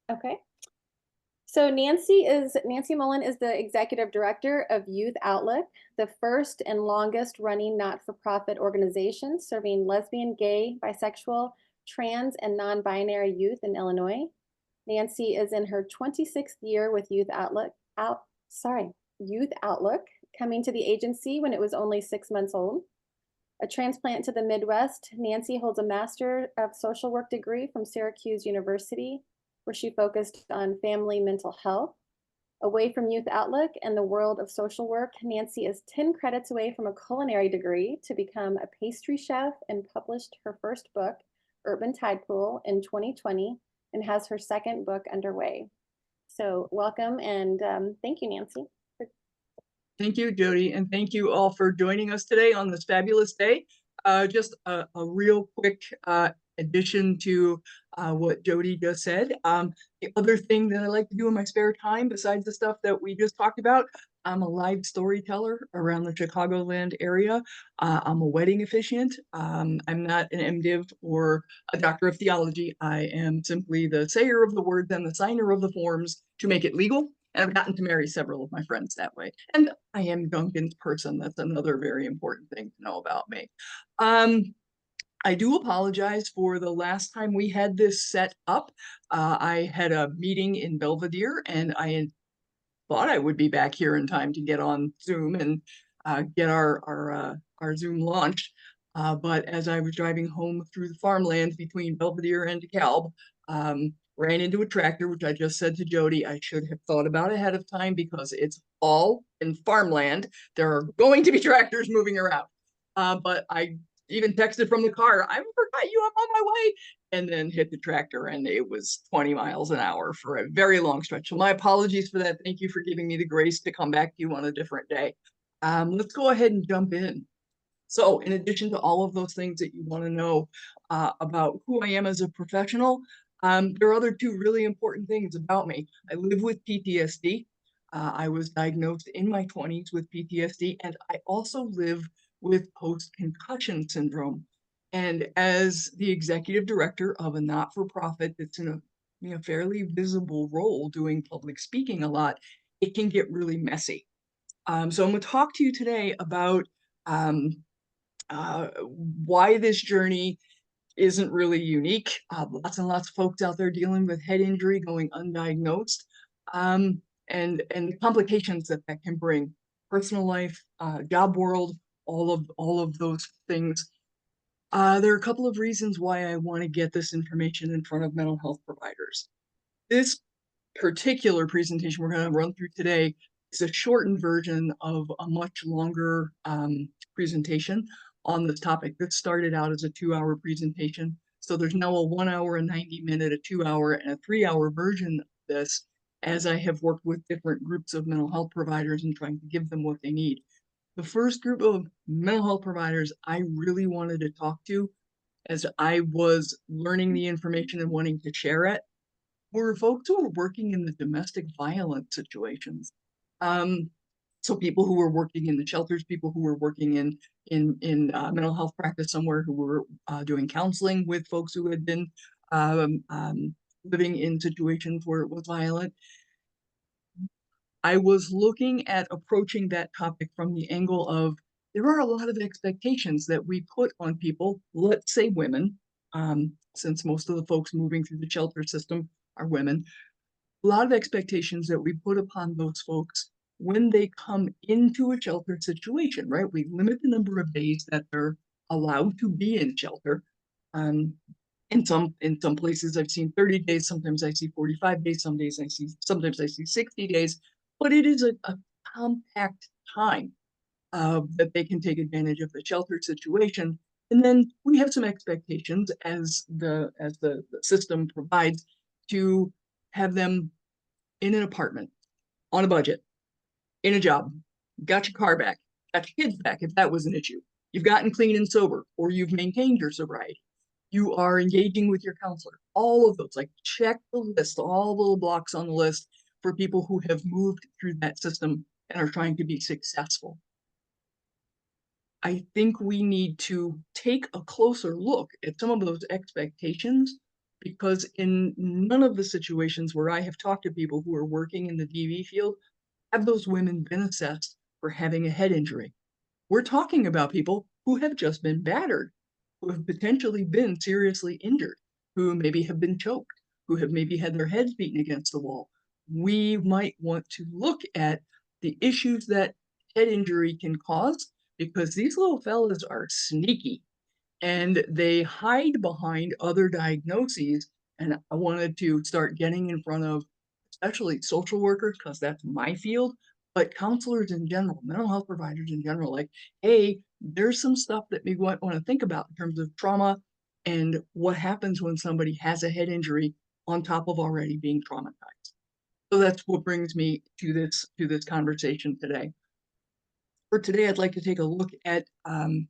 Okay. So Nancy Mullen is the executive director of Youth Outlook, the first and longest running not-for-profit organization serving lesbian, gay, bisexual, trans, and non-binary youth in Illinois. Nancy is in her 26th year with Youth Outlook, coming to the agency when it was only 6 months old. A transplant to the Midwest, Nancy holds a Master of Social Work degree from Syracuse University, where she focused on family mental health. Away from Youth Outlook and the world of social work, Nancy is 10 credits away from a culinary degree to become a pastry chef and published her first book, Urban Tide Pool, in 2020 and has her second book underway. So welcome and thank you, Nancy. Thank you, Jody, and thank you all for joining us today on this fabulous day. Just a real quick addition to what Jody just said. The other thing that I like to do in my spare time, besides the stuff that we just talked about, I'm a live storyteller around the Chicagoland area. I'm a wedding officiant. I'm not an MDiv or a doctor of theology. I am simply the sayer of the words and the signer of the forms to make it legal. And I've gotten to marry several of my friends that way. And I am Duncan's person. That's another very important thing to know about me. I do apologize for the last time we had this set up. I had a meeting in Belvedere and I thought I would be back here in time to get on Zoom and get our Zoom launched. But as I was driving home through the farmlands between Belvedere and DeKalb, ran into a tractor, which I just said to Jody, I should have thought about ahead of time because it's all in farmland. There are going to be tractors moving around. But I even texted from the car, I forgot you, I'm on my way, and then hit the tractor and it was 20 miles an hour for a very long stretch. So my apologies for that. Thank you for giving me the grace to come back to you on a different day. Let's go ahead and jump in. So in addition to all of those things that you want to know about who I am as a professional, there are other two really important things about me. I live with PTSD. I was diagnosed in my 20s with PTSD, and I also live with post-concussion syndrome. And as the executive director of a not-for-profit that's in a fairly visible role doing public speaking a lot, it can get really messy. So I'm going to talk to you today about why this journey isn't really unique. Lots and lots of folks out there dealing with head injury going undiagnosed, and the complications that can bring, personal life, job world, all of those things. There are a couple of reasons why I want to get this information in front of mental health providers. This particular presentation we're going to run through today is a shortened version of a much longer presentation on this topic. This started out as a 2-hour presentation. So there's now a 1 hour, a 90-minute, a 2-hour, and a 3-hour version of this, as I have worked with different groups of mental health providers and trying to give them what they need. The first group of mental health providers I really wanted to talk to as I was learning the information and wanting to share it were folks who were working in the domestic violence situations. So people who were working in the shelters, people who were working in mental health practice somewhere, who were doing counseling with folks who had been living in situations where it was violent. I was looking at approaching that topic from the angle of there are a lot of expectations that we put on people, let's say women, since most of the folks moving through the shelter system are women, a lot of expectations that we put upon those folks when they come into a shelter situation, right? We limit the number of days that they're allowed to be in shelter. In some places I've seen 30 days, sometimes I see 45 days, sometimes I see 60 days, but it is a compact time that they can take advantage of the shelter situation. And then we have some expectations as the system provides to have them in an apartment, on a budget, in a job, got your car back, got your kids back if that was an issue. You've gotten clean and sober, or you've maintained your sobriety. You are engaging with your counselor. All of those, like check the list, all the little blocks on the list for people who have moved through that system and are trying to be successful. I think we need to take a closer look at some of those expectations because in none of the situations where I have talked to people who are working in the DV field have those women been assessed for having a head injury. We're talking about people who have just been battered, who have potentially been seriously injured, who maybe have been choked, who have maybe had their heads beaten against the wall. We might want to look at the issues that head injury can cause, because these little fellas are sneaky and they hide behind other diagnoses. And I wanted to start getting in front of especially social workers, because that's my field, but counselors in general, mental health providers in general, like, hey, there's some stuff that we want to think about in terms of trauma and what happens when somebody has a head injury on top of already being traumatized. So that's what brings me to this conversation today. For today, I'd like to take a look at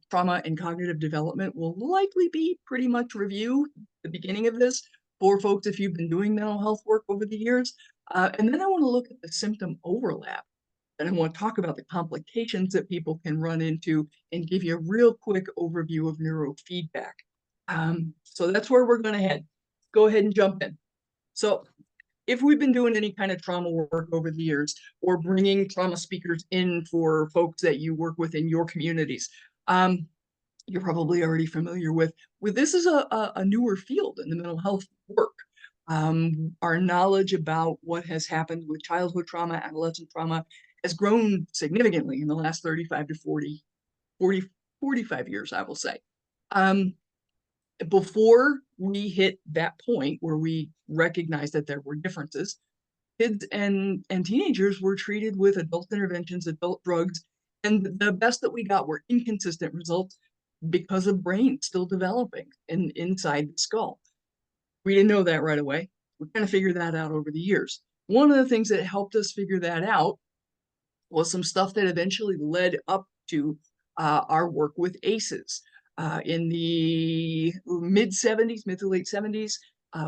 trauma and cognitive development. Will likely be pretty much review the beginning of this for folks if you've been doing mental health work over the years. And then I want to look at the symptom overlap. And I want to talk about the complications that people can run into and give you a real quick overview of neurofeedback. So that's where we're going to head. Go ahead and jump in. So if we've been doing any kind of trauma work over the years, or bringing trauma speakers in for folks that you work with in your communities, you're probably already familiar with this is a newer field in the mental health work. Our knowledge about what has happened with childhood trauma, adolescent trauma has grown significantly in the last 35 to 45 years, I will say. Before we hit that point where we recognized that there were differences, kids and teenagers were treated with adult interventions, adult drugs, and the best that we got were inconsistent results because of brain still developing inside the skull. We didn't know that right away. We kind of figured that out over the years. One of the things that helped us figure that out was some stuff that eventually led up to our work with ACEs. In the mid to late 70s,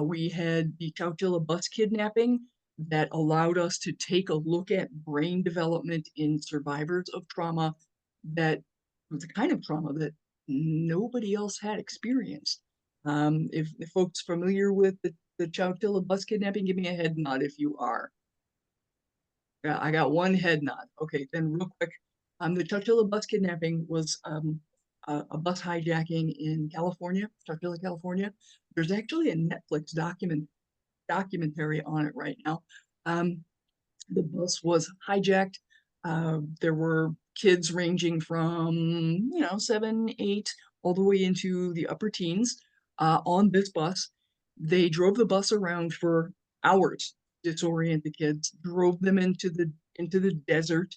we had the Chowchilla bus kidnapping that allowed us to take a look at brain development in survivors of trauma that was the kind of trauma that nobody else had experienced. If folks familiar with the Chowchilla bus kidnapping, give me a head nod if you are. Yeah, I got one head nod. Okay, then real quick, the Chowchilla bus kidnapping was a bus hijacking in California, Chowchilla, California. There's actually a Netflix documentary on it right now. The bus was hijacked. There were kids ranging from 7, 8, all the way into the upper teens on this bus. They drove the bus around for hours, disoriented the kids, drove them into the desert,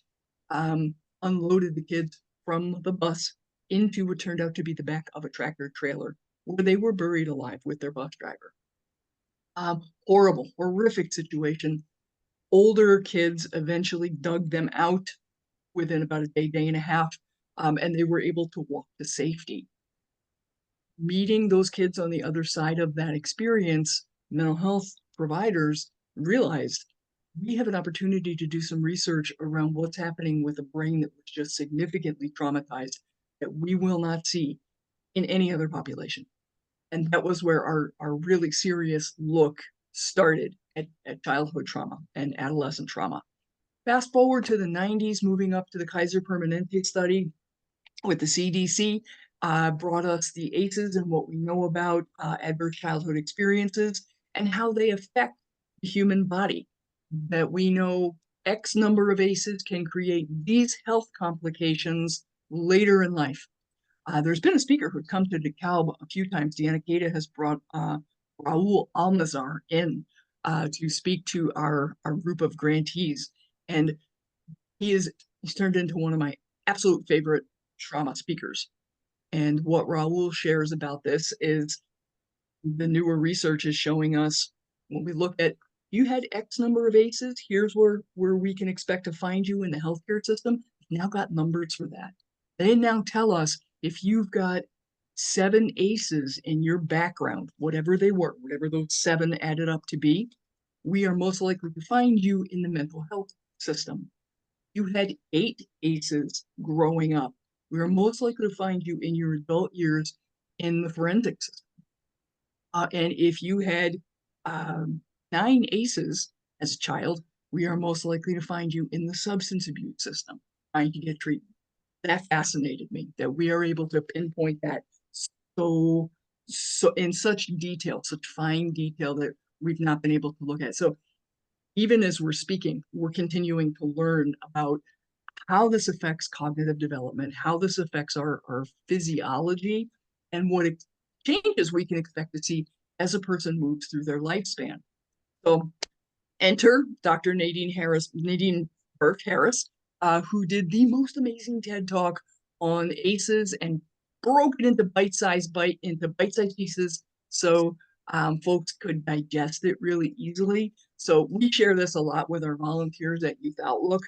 unloaded the kids from the bus into what turned out to be the back of a tractor trailer, where they were buried alive with their bus driver. Horrible, horrific situation. Older kids eventually dug them out within about a day and a half, and they were able to walk to safety. Meeting those kids on the other side of that experience, mental health providers realized we have an opportunity to do some research around what's happening with a brain that was just significantly traumatized that we will not see in any other population. And that was where our really serious look started at childhood trauma and adolescent trauma. Fast forward to the 90s, moving up to the Kaiser Permanente study with the CDC, brought us the ACEs and what we know about adverse childhood experiences and how they affect the human body. That we know X number of ACEs can create these health complications later in life. There's been a speaker who's come to DeKalb a few times. Deanna Kata has brought Raul Almazar in to speak to our group of grantees. And he's turned into one of my absolute favorite trauma speakers. And what Raul shares about this is the newer research is showing us when we look at you had X number of ACEs, here's where we can expect to find you in the healthcare system. We've now got numbers for that. They now tell us if you've got 7 ACEs in your background, whatever they were, whatever those 7 added up to be, we are most likely to find you in the mental health system. You had 8 ACEs growing up. We are most likely to find you in your adult years in the forensic system. And if you had 9 ACEs as a child, we are most likely to find you in the substance abuse system trying to get treatment. That fascinated me, that we are able to pinpoint that so in such detail, such fine detail that we've not been able to look at. So even as we're speaking, we're continuing to learn about how this affects cognitive development, how this affects our physiology, and what changes we can expect to see as a person moves through their lifespan. So enter Dr. Nadine Burke Harris, who did the most amazing TED Talk on ACEs and broke it into bite-sized pieces so folks could digest it really easily. So we share this a lot with our volunteers at Youth Outlook,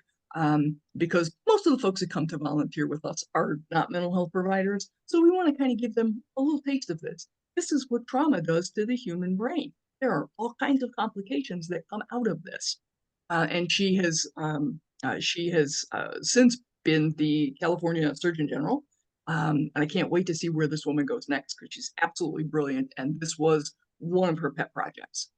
because most of the folks that come to volunteer with us are not mental health providers. So we want to kind of give them a little taste of this. This is what trauma does to the human brain. There are all kinds of complications that come out of this. And she has since been the California Surgeon General. And I can't wait to see where this woman goes next, because she's absolutely brilliant. And this was one of her pet projects.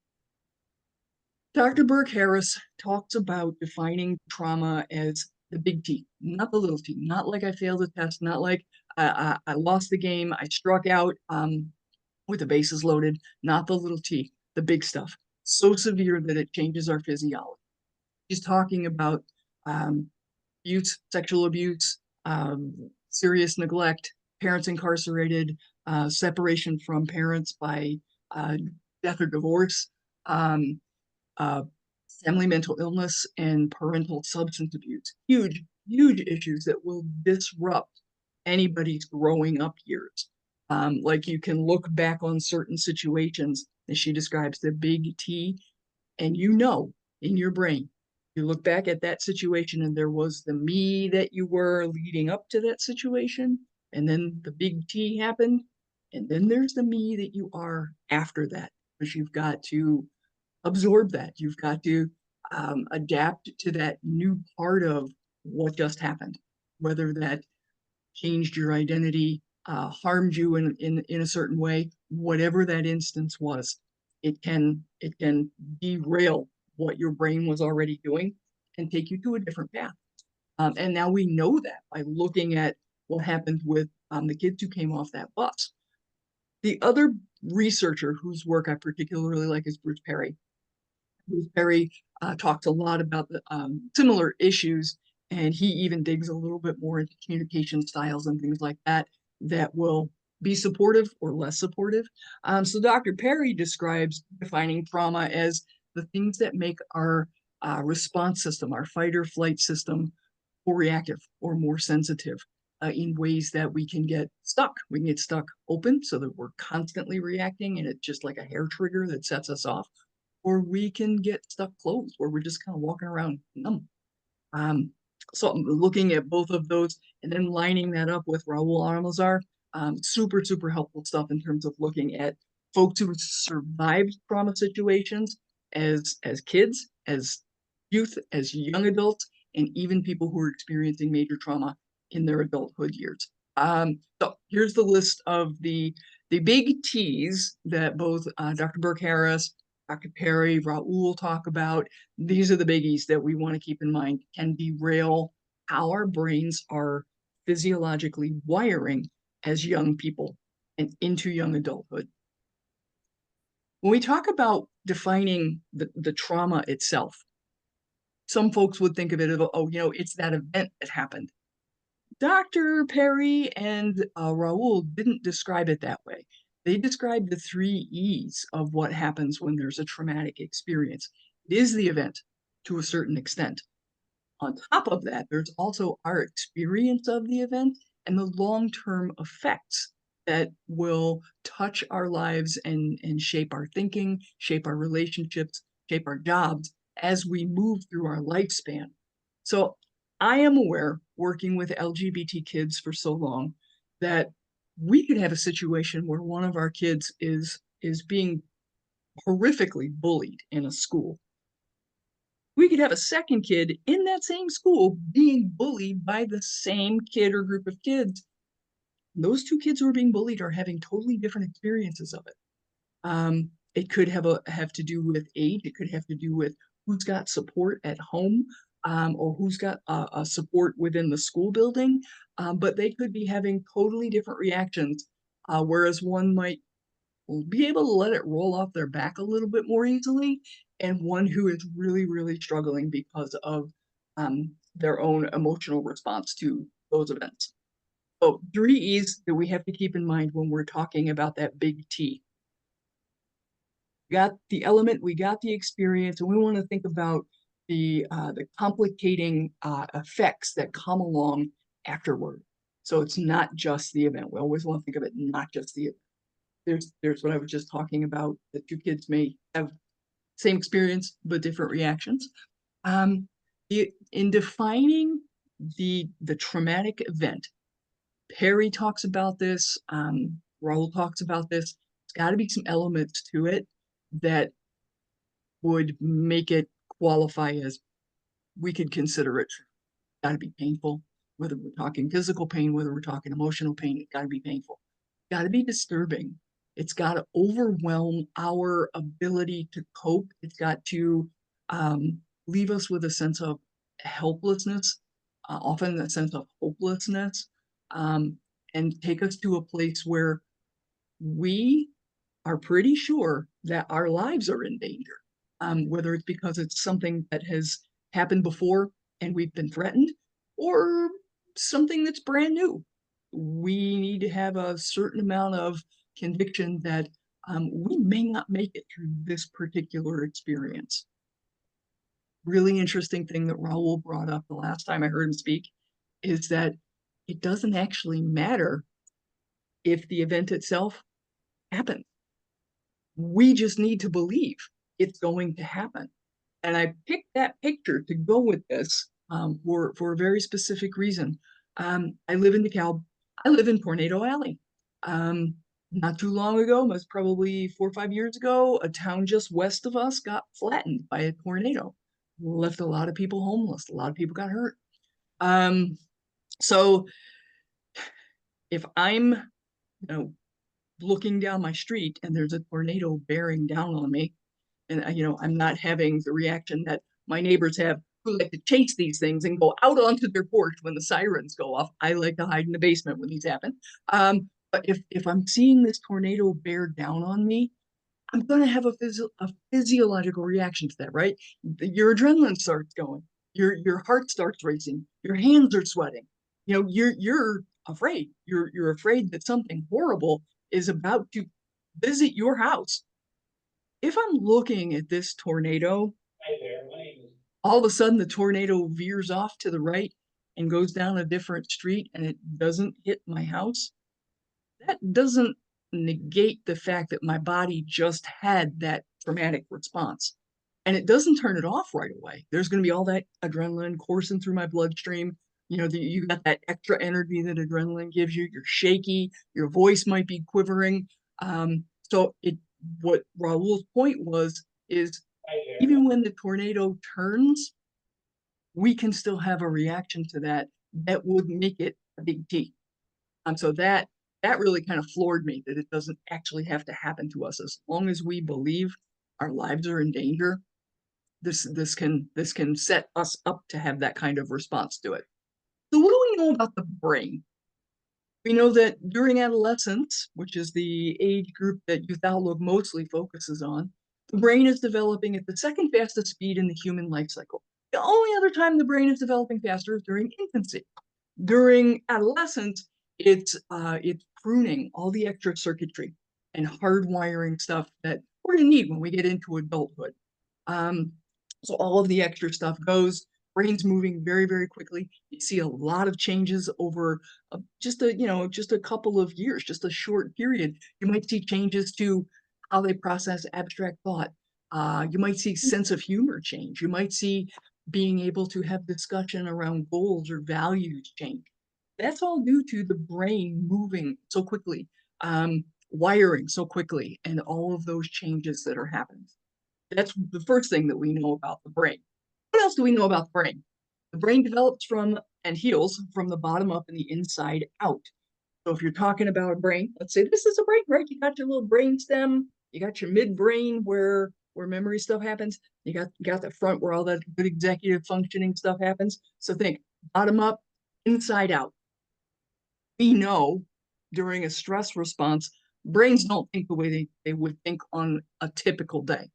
Dr. Burke Harris talks about defining trauma as the big T, not the little t, not like I failed a test, not like I lost the game, I struck out with the bases loaded, not the little t, the big stuff, so severe that it changes our physiology. She's talking about abuse, sexual abuse, serious neglect, parents incarcerated, separation from parents by death or divorce, family mental illness, and parental substance abuse. Huge, huge issues that will disrupt anybody's growing up years. Like you can look back on certain situations, as she describes the big T, and you know in your brain, you look back at that situation and there was the me that you were leading up to that situation, and then the big T happened, and then there's the me that you are after that, because you've got to absorb that. You've got to adapt to that new part of what just happened, whether that changed your identity, harmed you in a certain way, whatever that instance was, it can derail what your brain was already doing and take you to a different path. And now we know that by looking at what happened with the kids who came off that bus. The other researcher whose work I particularly like is Bruce Perry. Bruce Perry talks a lot about the similar issues, and he even digs a little bit more into communication styles and things like that that will be supportive or less supportive. So Dr. Perry describes defining trauma as the things that make our response system, our fight or flight system, more reactive or more sensitive in ways that we can get stuck. We can get stuck open so that we're constantly reacting and it's just like a hair trigger that sets us off. Or we can get stuck closed where we're just kind of walking around numb. So I'm looking at both of those and then lining that up with Raul Almazar. Super, super helpful stuff in terms of looking at folks who survived trauma situations as kids, as youth, as young adults, and even people who are experiencing major trauma in their adulthood years. So here's the list of the big T's that both Dr. Burke Harris, Dr. Perry, Raul talk about. These are the biggies that we want to keep in mind can derail how our brains are physiologically wiring as young people and into young adulthood. When we talk about defining the trauma itself, some folks would think of it as, oh, it's that event that happened. Dr. Perry and Raul didn't describe it that way. They described the 3 E's of what happens when there's a traumatic experience. It is the event to a certain extent. On top of that, there's also our experience of the event and the long-term effects that will touch our lives and shape our thinking, shape our relationships, shape our jobs as we move through our lifespan. So I am aware, working with LGBT kids for so long, that we could have a situation where one of our kids is being horrifically bullied in a school. We could have a second kid in that same school being bullied by the same kid or group of kids. Those 2 kids who are being bullied are having totally different experiences of it. It could have to do with age. It could have to do with who's got support at home, or who's got a support within the school building. But they could be having totally different reactions, whereas one might be able to let it roll off their back a little bit more easily, and one who is really, really struggling because of their own emotional response to those events. So 3 E's that we have to keep in mind when we're talking about that big T. We got the element, we got the experience, and we want to think about the complicating effects that come along afterward. So it's not just the event. We always want to think of it not just the event. There's what I was just talking about. The two kids may have same experience but different reactions. In defining the traumatic event, Perry talks about this. Raul talks about this. There's got to be some elements to it that would make it qualify as we could consider it. Got to be painful, whether we're talking physical pain, whether we're talking emotional pain. It's got to be painful. Got to be disturbing. It's got to overwhelm our ability to cope. It's got to leave us with a sense of helplessness, often a sense of hopelessness, and take us to a place where we are pretty sure that our lives are in danger, whether it's because it's something that has happened before and we've been threatened, or something that's brand new. We need to have a certain amount of conviction that we may not make it through this particular experience. Really interesting thing that Raul brought up the last time I heard him speak is that it doesn't actually matter if the event itself happens. We just need to believe it's going to happen. And I picked that picture to go with this for a very specific reason. I live in DeKalb. I live in Tornado Alley. Not too long ago, most probably 4 or 5 years ago, a town just west of us got flattened by a tornado. Left a lot of people homeless. A lot of people got hurt. So if I'm, looking down my street and there's a tornado bearing down on me, and I'm not having the reaction that my neighbors have, who like to chase these things and go out onto their porch when the sirens go off. I like to hide in the basement when these happen. But if I'm seeing this tornado bear down on me, I'm going to have a physiological reaction to that, right? Your adrenaline starts going, your heart starts racing, your hands are sweating. You're afraid. You're afraid that something horrible is about to visit your house. If I'm looking at this tornado, all of a sudden the tornado veers off to the right and goes down a different street and it doesn't hit my house, that doesn't negate the fact that my body just had that traumatic response. And it doesn't turn it off right away. There's going to be all that adrenaline coursing through my bloodstream. You got that extra energy that adrenaline gives you. You're shaky. Your voice might be quivering. What Raul's point is even when the tornado turns, we can still have a reaction to that would make it a big T. So that really kind of floored me, that it doesn't actually have to happen to us. As long as we believe our lives are in danger, this can set us up to have that kind of response to it. So what do we know about the brain? We know that during adolescence, which is the age group that Youth Outlook mostly focuses on, the brain is developing at the second fastest speed in the human life cycle. The only other time the brain is developing faster is during infancy. During adolescence, it's pruning all the extra circuitry and hardwiring stuff that we're gonna need when we get into adulthood. So all of the extra stuff goes. Brain's moving very, very quickly. You see a lot of changes over just a couple of years, just a short period. You might see changes to how they process abstract thought. You might see sense of humor change. You might see being able to have discussion around goals or values change. That's all due to the brain moving so quickly, wiring so quickly, and all of those changes that are happening. That's the first thing that we know about the brain. What else do we know about the brain? The brain develops from and heals from the bottom up and the inside out. So if you're talking about a brain, let's say this is a brain, right? You got your little brain stem, You got your midbrain where memory stuff happens. You got the front where all that good executive functioning stuff happens. So think bottom up, inside out. We know during a stress response, brains don't think the way they would think on a typical day.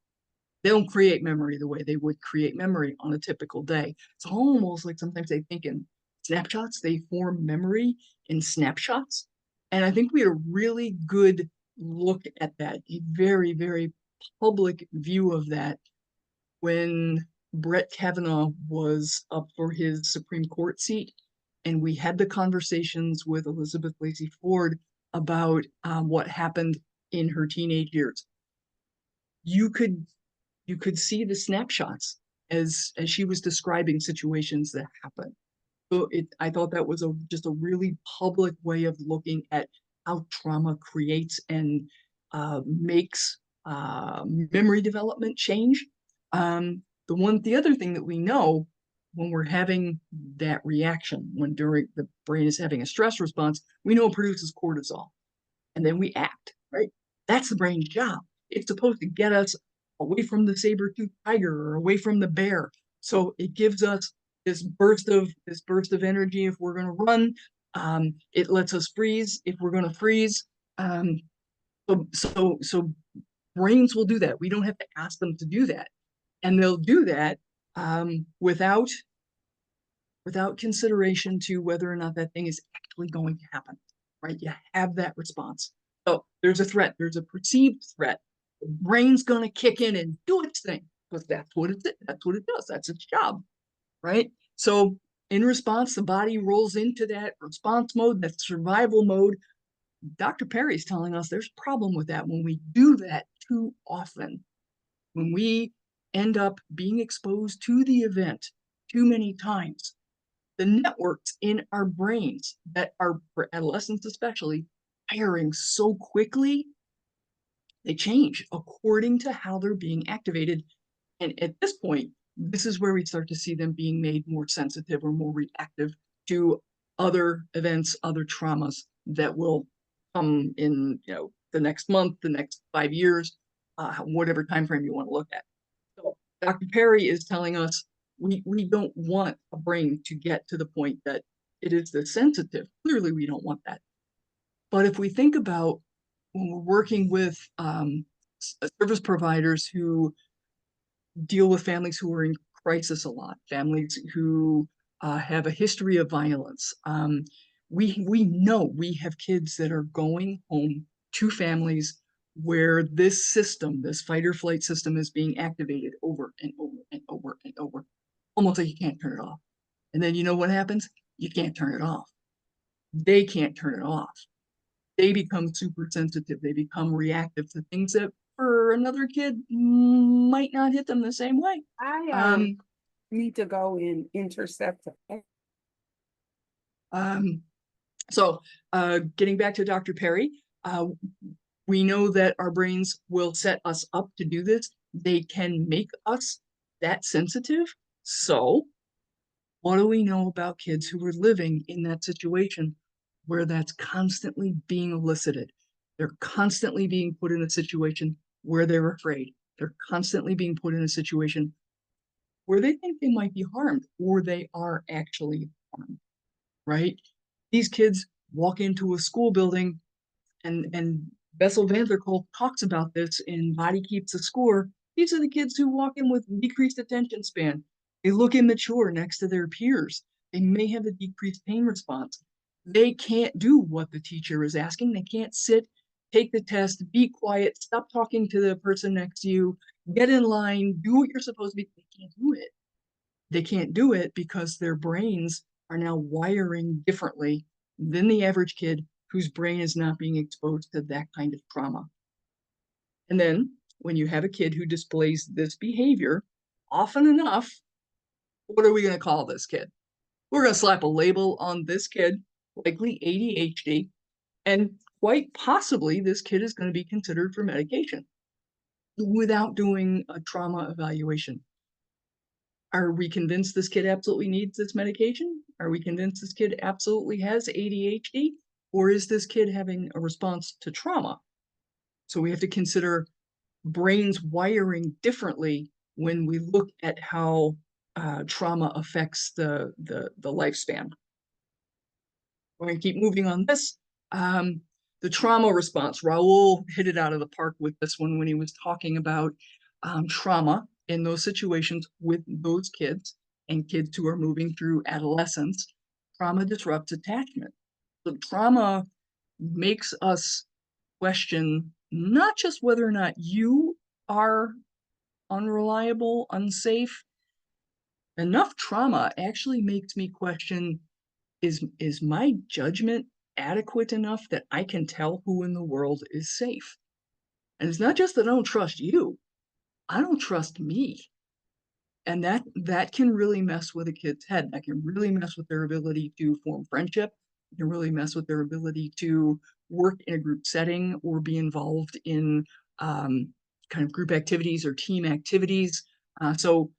They don't create memory the way they would create memory on a typical day. It's almost like sometimes they think in snapshots, they form memory in snapshots. And I think we had a really good look at that, a very, very public view of that when Brett Kavanaugh was up for his Supreme Court seat. And we had the conversations with Elizabeth Lacey Ford about what happened in her teenage years. You could see the snapshots as she was describing situations that happened. So I thought that was just a really public way of looking at how trauma creates and makes memory development change. The other thing that we know when we're having that reaction, when during the brain is having a stress response, we know it produces cortisol, and then we act, right? That's the brain's job. It's supposed to get us away from the saber-toothed tiger or away from the bear. So it gives us this burst of energy if we're going to run. It lets us freeze if we're going to freeze. So brains will do that. We don't have to ask them to do that, and they'll do that without consideration to whether or not that thing is actually going to happen. Right? You have that response. So there's a threat. There's a perceived threat. The brain's going to kick in and do its thing because that's what it does. That's its job, right? So in response, the body rolls into that response mode, that survival mode. Dr. Perry's telling us there's a problem with that when we do that too often. When we end up being exposed to the event too many times, the networks in our brains that are, for adolescents especially, firing so quickly, they change according to how they're being activated. And at this point, this is where we start to see them being made more sensitive or more reactive to other events, other traumas that will come in, the next month, the next 5 years, whatever time frame you want to look at. So Dr. Perry is telling us we don't want a brain to get to the point that it is this sensitive. Clearly, we don't want that. But if we think about when we're working with service providers who deal with families who are in crisis a lot, families who have a history of violence, we know we have kids that are going home to families where this system, this fight or flight system, is being activated over and over and over and over, almost like you can't turn it off. And then you know what happens? You can't turn it off. They can't turn it off. They become super sensitive. They become reactive to things that for another kid might not hit them the same way. I need to go and intercept. So getting back to Dr. Perry, we know that our brains will set us up to do this. They can make us that sensitive. So what do we know about kids who are living in that situation where that's constantly being elicited? They're constantly being put in a situation where they're afraid. They're constantly being put in a situation where they think they might be harmed or they are actually harmed, right? These kids walk into a school building, and Bessel van der Kolk talks about this in Body Keeps the Score. These are the kids who walk in with decreased attention span. They look immature next to their peers. They may have a decreased pain response. They can't do what the teacher is asking. They can't sit, take the test, be quiet, stop talking to the person next to you, get in line, do what you're supposed to be. They can't do it. They can't do it because their brains are now wiring differently than the average kid whose brain is not being exposed to that kind of trauma. And then when you have a kid who displays this behavior often enough, what are we going to call this kid? We're going to slap a label on this kid, likely ADHD, and quite possibly this kid is going to be considered for medication without doing a trauma evaluation. Are we convinced this kid absolutely needs this medication? Are we convinced this kid absolutely has ADHD? Or is this kid having a response to trauma? So we have to consider brains wiring differently when we look at how trauma affects the lifespan. We're going to keep moving on this. The trauma response. Raul hit it out of the park with this one when he was talking about trauma in those situations with those kids and kids who are moving through adolescence. Trauma disrupts attachment. So trauma makes us question not just whether or not you are unreliable, unsafe. Enough trauma actually makes me question, is my judgment adequate enough that I can tell who in the world is safe? And it's not just that I don't trust you, I don't trust me. And that can really mess with a kid's head. That can really mess with their ability to form friendship. It can really mess with their ability to work in a group setting or be involved in kind of group activities or team activities. So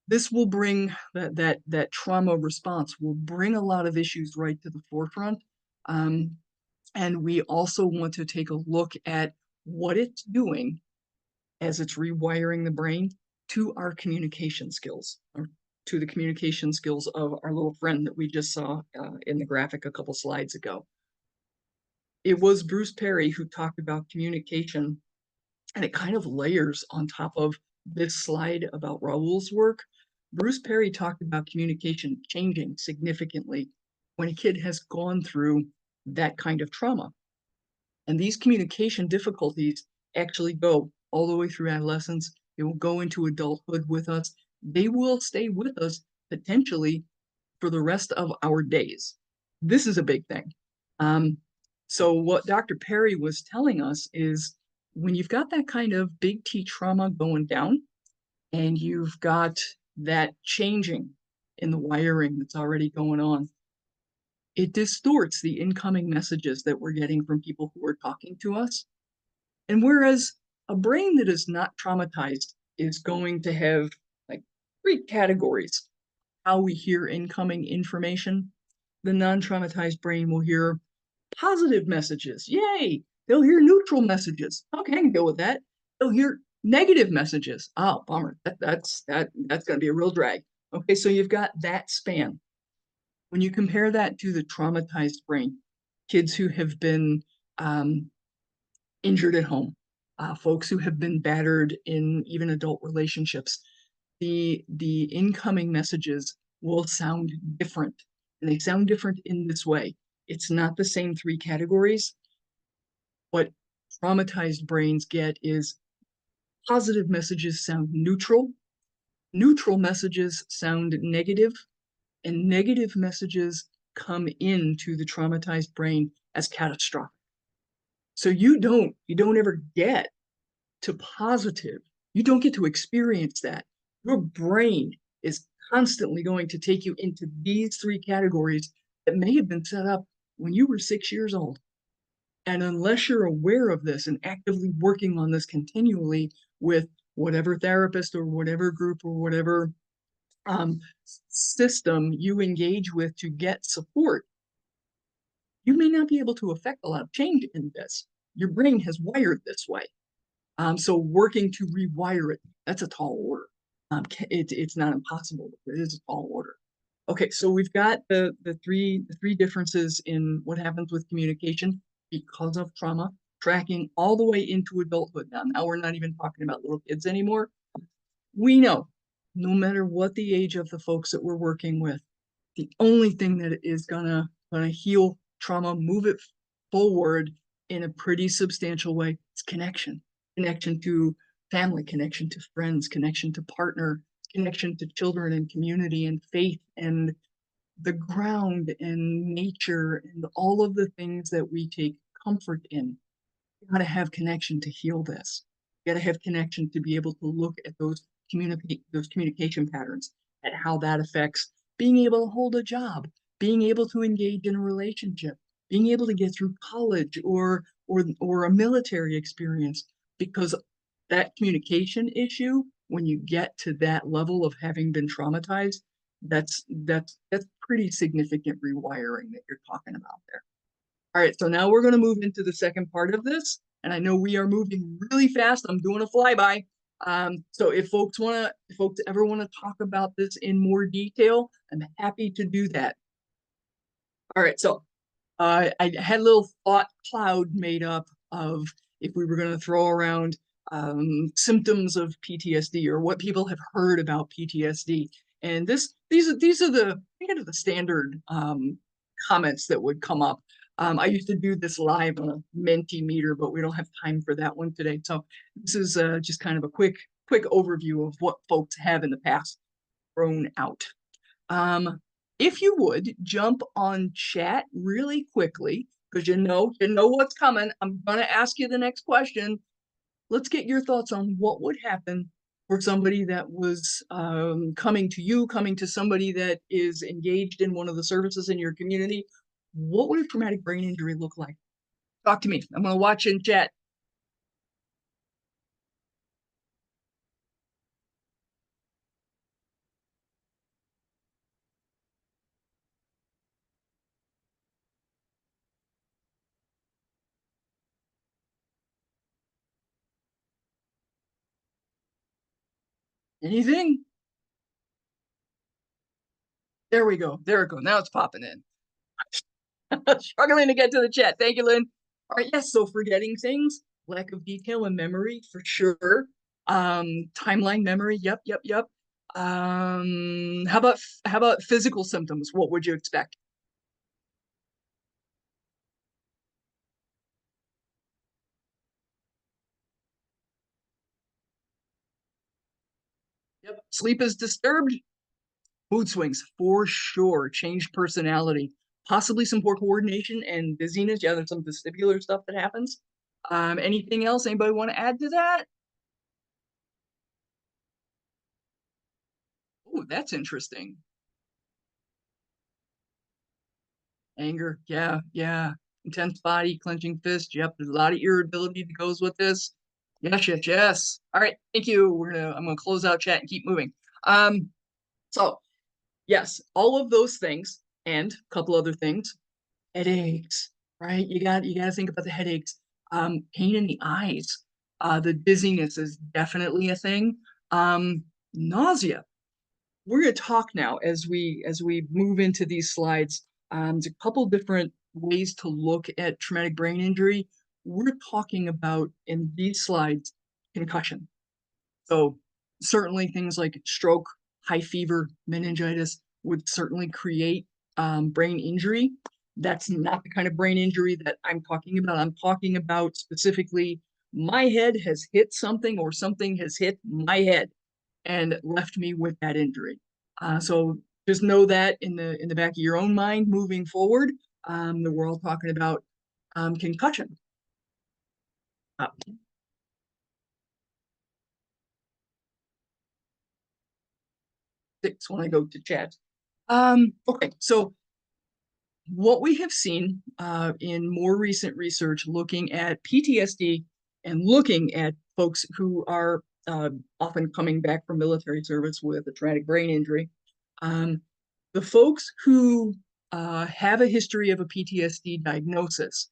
this will bring that trauma response will bring a lot of issues right to the forefront. And we also want to take a look at what it's doing as it's rewiring the brain to our communication skills, or to the communication skills of our little friend that we just saw in the graphic a couple slides ago. It was Bruce Perry who talked about communication, and it kind of layers on top of this slide about Raul's work. Bruce Perry talked about communication changing significantly when a kid has gone through that kind of trauma. And these communication difficulties actually go all the way through adolescence. They will go into adulthood with us. They will stay with us potentially for the rest of our days. This is a big thing. So what Dr. Perry was telling us is when you've got that kind of big T trauma going down and you've got that changing in the wiring that's already going on, it distorts the incoming messages that we're getting from people who are talking to us. And whereas a brain that is not traumatized is going to have like 3 categories how we hear incoming information, the non-traumatized brain will hear positive messages. Yay! They'll hear neutral messages. Okay, I can go with that. They'll hear negative messages. Oh, bummer. That's going to be a real drag. Okay, so you've got that span. When you compare that to the traumatized brain, kids who have been injured at home, folks who have been battered in even adult relationships, the incoming messages will sound different. And they sound different in this way. It's not the same 3 categories. What traumatized brains get is positive messages sound neutral, neutral messages sound negative, and negative messages come into the traumatized brain as catastrophic. So you don't ever get to positive. You don't get to experience that. Your brain is constantly going to take you into these 3 categories that may have been set up when you were 6 years old. And unless you're aware of this and actively working on this continually with whatever therapist or whatever group or whatever system you engage with to get support, you may not be able to affect a lot of change in this. Your brain has wired this way. So working to rewire it, that's a tall order. It's not impossible, but it is a tall order. Okay, so we've got the three differences in what happens with communication because of trauma, tracking all the way into adulthood. Now we're not even talking about little kids anymore. We know, no matter what the age of the folks that we're working with, the only thing that is gonna heal trauma, move it forward in a pretty substantial way, is connection. Connection to family, connection to friends, connection to partner, connection to children and community and faith and the ground and nature and all of the things that we take comfort in. You gotta have connection to heal this. You gotta have connection to be able to look at those communication patterns, at how that affects being able to hold a job, being able to engage in a relationship, being able to get through college or a military experience, because that communication issue, when you get to that level of having been traumatized, that's pretty significant rewiring that you're talking about there. All right, so now we're going to move into the second part of this, and I know we are moving really fast. I'm doing a flyby. So if folks ever want to talk about this in more detail, I'm happy to do that. All right, so I had a little thought cloud made up of if we were going to throw around symptoms of PTSD or what people have heard about PTSD. And these are the kind of the standard comments that would come up. I used to do this live on a Mentimeter, but we don't have time for that one today. So this is just kind of a quick overview of what folks have in the past thrown out. If you would jump on chat really quickly, because you know what's coming. I'm gonna ask you the next question. Let's get your thoughts on what would happen for somebody that was coming to somebody that is engaged in one of the services in your community. What would a traumatic brain injury look like? Talk to me. I'm gonna watch in chat. Anything? There we go. There it goes. Now it's popping in. Struggling to get to the chat. Thank you, Lynn. All right, yes, so forgetting things, lack of detail and memory for sure. Timeline memory, yep. How about physical symptoms? What would you expect? Yep, sleep is disturbed. Mood swings for sure. Changed personality, possibly some poor coordination and dizziness. Yeah, there's some vestibular stuff that happens. Anything else? Anybody want to add to that? Oh, that's interesting. Anger, yeah. Intense body, clenching fist. Yep, there's a lot of irritability that goes with this. Yes. All right, thank you. I'm gonna close out chat and keep moving. So yes, all of those things and a couple other things. Headaches, right? You got to think about the headaches. Pain in the eyes. The dizziness is definitely a thing. Nausea. We're going to talk now as we move into these slides. There's a couple different ways to look at traumatic brain injury. We're talking about in these slides concussion. So certainly things like stroke, high fever, meningitis would certainly create brain injury. That's not the kind of brain injury that I'm talking about. I'm talking about specifically my head has hit something or something has hit my head and left me with that injury. So just know that in the back of your own mind moving forward, that we're all talking about concussion. Six when I go to chat. Okay, so what we have seen in more recent research looking at PTSD and looking at folks who are often coming back from military service with a traumatic brain injury, the folks who have a history of a PTSD diagnosis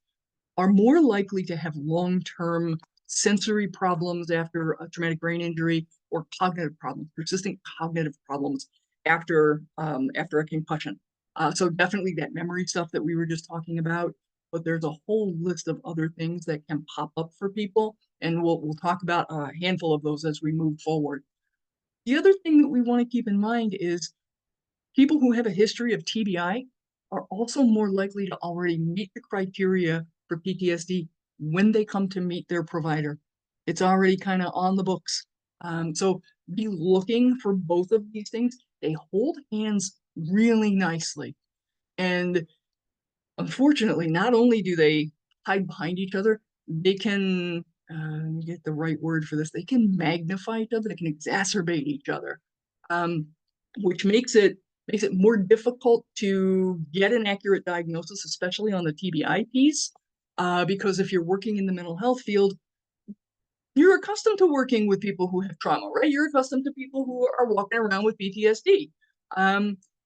are more likely to have long-term sensory problems after a traumatic brain injury or cognitive problems, persistent cognitive problems after a concussion. So definitely that memory stuff that we were just talking about, but there's a whole list of other things that can pop up for people, and we'll talk about a handful of those as we move forward. The other thing that we want to keep in mind is people who have a history of TBI are also more likely to already meet the criteria for PTSD when they come to meet their provider. It's already kind of on the books. So be looking for both of these things. They hold hands really nicely. And unfortunately, not only do they hide behind each other, they can get the right word for this. They can magnify each other. They can exacerbate each other, which makes it more difficult to get an accurate diagnosis, especially on the TBI piece, because if you're working in the mental health field, you're accustomed to working with people who have trauma, right? You're accustomed to people who are walking around with PTSD.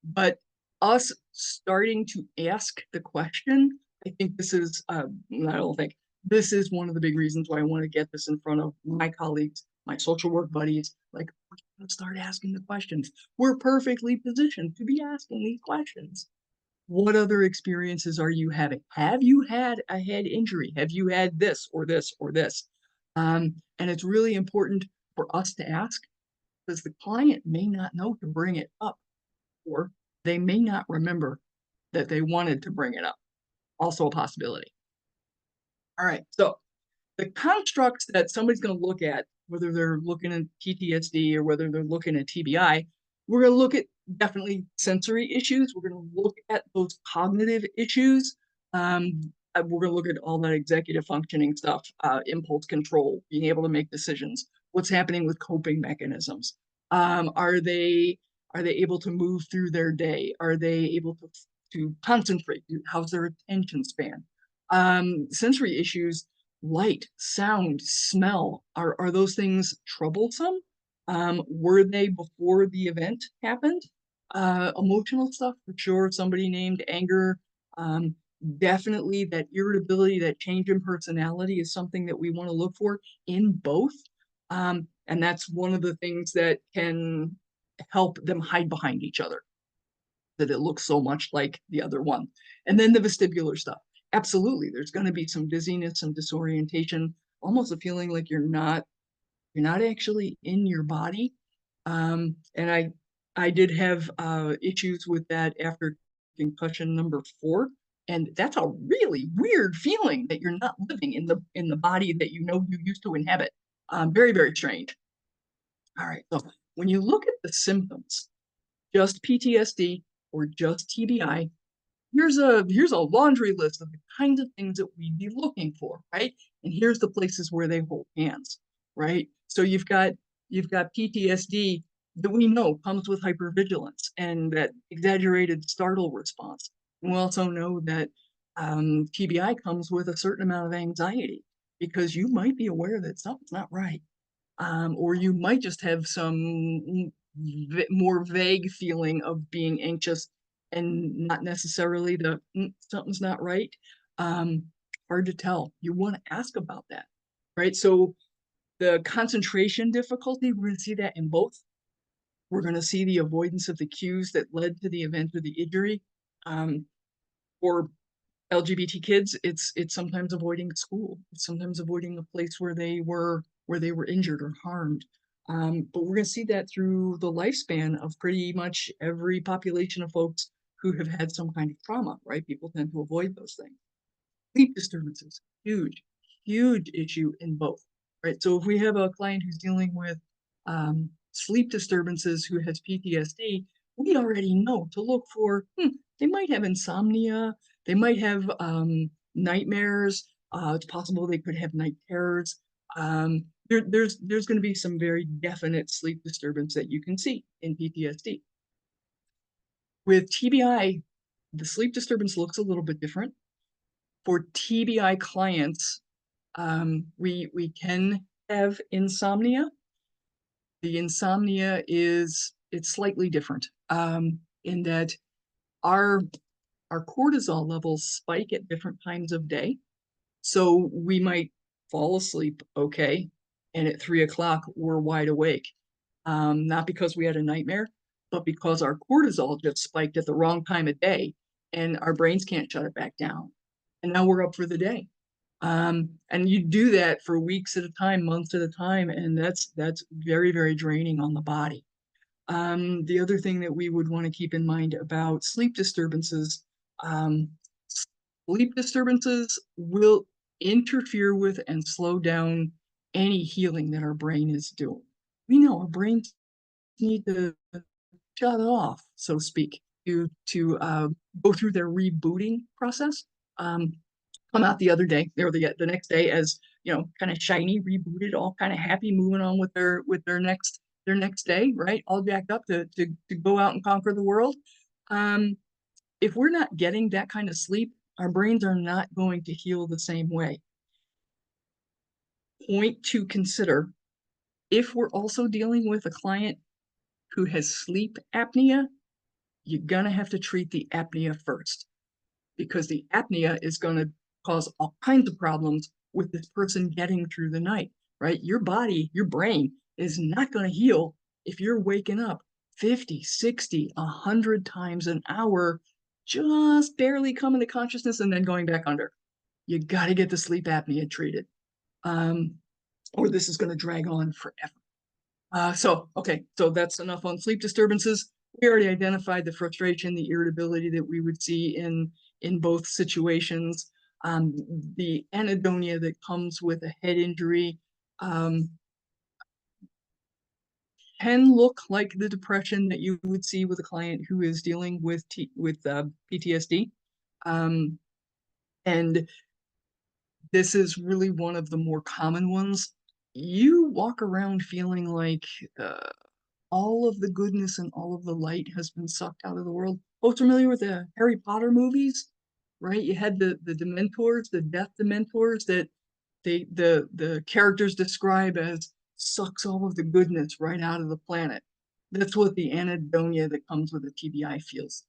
But us starting to ask the question, I think this is, I don't think, this is one of the big reasons why I want to get this in front of my colleagues, my social work buddies. Like, we're going to start asking the questions. We're perfectly positioned to be asking these questions. What other experiences are you having? Have you had a head injury? Have you had this or this or this? And it's really important for us to ask, because the client may not know to bring it up, or they may not remember that they wanted to bring it up. Also a possibility. All right, so the constructs that somebody's going to look at, whether they're looking at PTSD or whether they're looking at TBI, we're going to look at definitely sensory issues. We're going to look at those cognitive issues. We're going to look at all that executive functioning stuff, impulse control, being able to make decisions, what's happening with coping mechanisms. Are they able to move through their day? Are they able to concentrate? How's their attention span? Sensory issues, light, sound, smell, are those things troublesome? Were they before the event happened? Emotional stuff, for sure. Somebody named anger. Definitely that irritability, that change in personality is something that we want to look for in both. And that's one of the things that can help them hide behind each other, that it looks so much like the other one. And then the vestibular stuff. Absolutely, there's going to be some dizziness, some disorientation, almost a feeling like you're not actually in your body. And I did have issues with that after concussion number 4, and that's a really weird feeling that you're not living in the body that you used to inhabit. Very, very strange. All right, so when you look at the symptoms, just PTSD or just TBI, here's a laundry list of the kinds of things that we'd be looking for, right? And here's the places where they hold hands, right? So you've got PTSD that we know comes with hypervigilance and that exaggerated startle response. And we also know that TBI comes with a certain amount of anxiety, because you might be aware that something's not right. Or you might just have some more vague feeling of being anxious and not necessarily the something's not right. Hard to tell. You want to ask about that, right? So the concentration difficulty, we're going to see that in both. We're going to see the avoidance of the cues that led to the event or the injury. For LGBT kids, it's sometimes avoiding school. It's sometimes avoiding a place where they were injured or harmed. But we're going to see that through the lifespan of pretty much every population of folks who have had some kind of trauma, right? People tend to avoid those things. Sleep disturbances, huge, huge issue in both, right? So if we have a client who's dealing with sleep disturbances who has PTSD, we already know to look for, they might have insomnia, they might have nightmares, it's possible they could have night terrors. There's going to be some very definite sleep disturbance that you can see in PTSD. With TBI, the sleep disturbance looks a little bit different. For TBI clients, we can have insomnia. The insomnia it's slightly different in that our cortisol levels spike at different times of day. So we might fall asleep okay, and at 3 o'clock we're wide awake. Not because we had a nightmare, but because our cortisol just spiked at the wrong time of day and our brains can't shut it back down. And now we're up for the day. And you do that for weeks at a time, months at a time, and that's very, very draining on the body. The other thing that we would want to keep in mind about sleep disturbances will interfere with and slow down any healing that our brain is doing. We know our brains need to shut off, so to speak, to go through their rebooting process. Come out the other day, or the next day, as kind of shiny, rebooted, all kind of happy, moving on with their next day, right? All jacked up to go out and conquer the world. If we're not getting that kind of sleep, our brains are not going to heal the same way. Point to consider, if we're also dealing with a client who has sleep apnea, you're gonna have to treat the apnea first, because the apnea is going to cause all kinds of problems with this person getting through the night, right? Your body, your brain is not going to heal if you're waking up 50, 60, 100 times an hour, just barely coming to consciousness and then going back under. You got to get the sleep apnea treated, or this is going to drag on forever. Okay, so that's enough on sleep disturbances. We already identified the frustration, the irritability that we would see in both situations. The anhedonia that comes with a head injury can look like the depression that you would see with a client who is dealing with PTSD. And this is really one of the more common ones. You walk around feeling like all of the goodness and all of the light has been sucked out of the world. Folks familiar with the Harry Potter movies, right? You had the Dementors, the death Dementors that the characters describe as sucks all of the goodness right out of the planet. That's what the anhedonia that comes with a TBI feels.